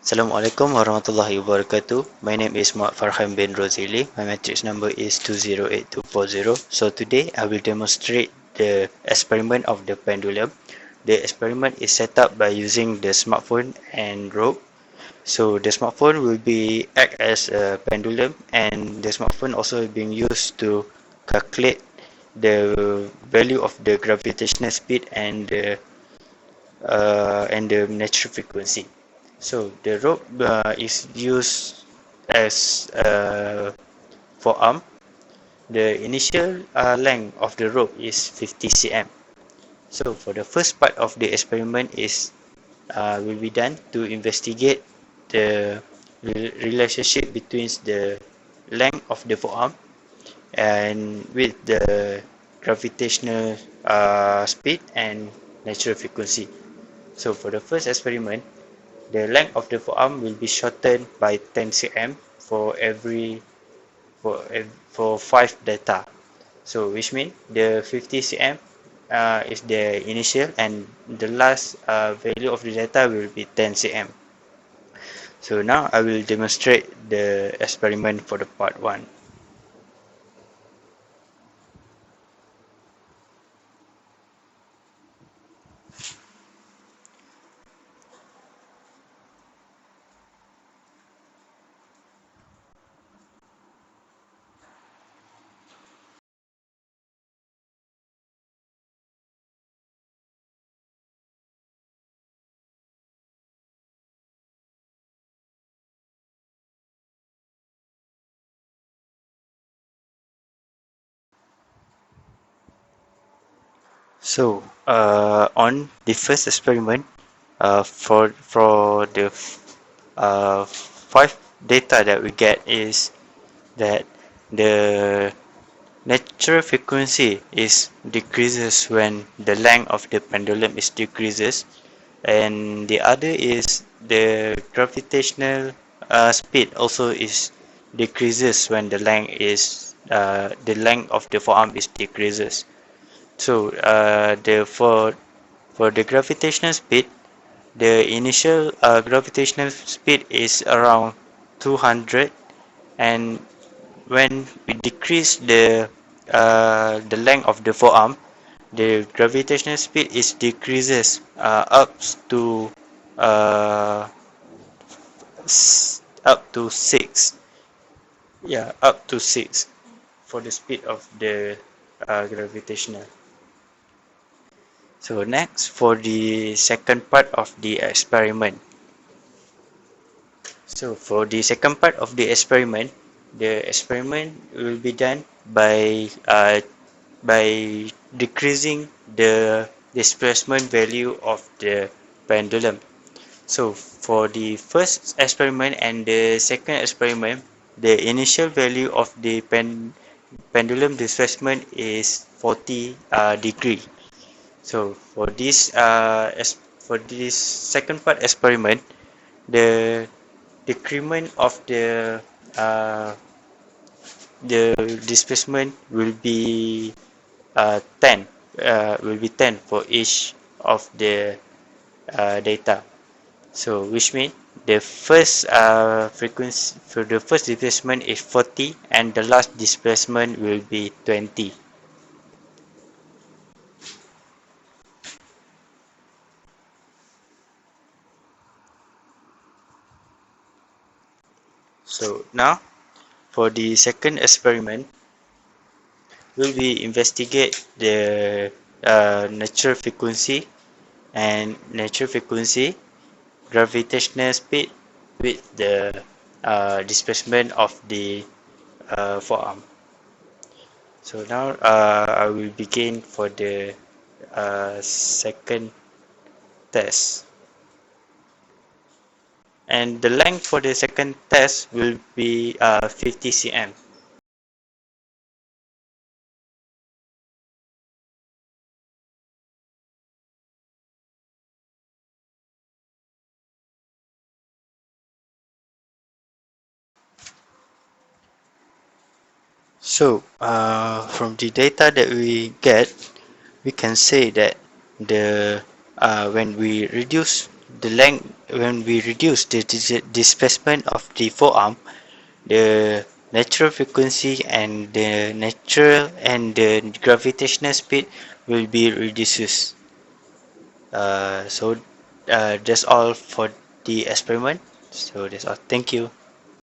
Assalamualaikum warahmatullahi wabarakatuh. My name is Muhammad Farhan bin Rozili. My matrix number is 208240. So today I will demonstrate the experiment of the pendulum. The experiment is set up by using the smartphone and rope. So the smartphone will be act as a pendulum, and the smartphone also being used to calculate the value of the gravitational speed and the natural frequency. So the rope is used as a forearm. The initial length of the rope is 50 cm. So for the first part of the experiment is will be done to investigate the relationship between the length of the forearm and with the gravitational speed and natural frequency. So for the first experiment, the length of the forearm will be shortened by 10 cm for every for 5 data. So which means the 50 cm is the initial, and the last value of the data will be 10 cm. So now I will demonstrate the experiment for the part 1. So on the first experiment, for the 5 data that we get is that the natural frequency is decreases when the length of the pendulum is decreases, and the other is the gravitational speed also is decreases when the length of the forearm is decreases. So for the gravitational speed, the initial gravitational speed is around 200, and when we decrease the length of the forearm, the gravitational speed is decreases uh, up to 6. Yeah, up to 6 for the speed of the gravitational. So next, for the second part of the experiment. So for the second part of the experiment will be done by decreasing the displacement value of the pendulum. So for the first experiment and the second experiment, the initial value of the pendulum displacement is 40 degree. So for this second part experiment, the decrement of uh, the displacement uh, 10 will be 10 for each of the data. So which means the first frequency for the first displacement is 40, and the last displacement will be 20. So now for the second experiment, will we investigate the natural frequency and natural frequency, gravitational speed with the displacement of the forearm. So now I will begin for the second test. And the length for the second test will be 50 cm. So from the data that we get, we can say that the when we reduce the length when we reduce the displacement of the forearm, the natural frequency and the natural and the gravitational speed will be reduced. So that's all for the experiment. So that's all. Thank you.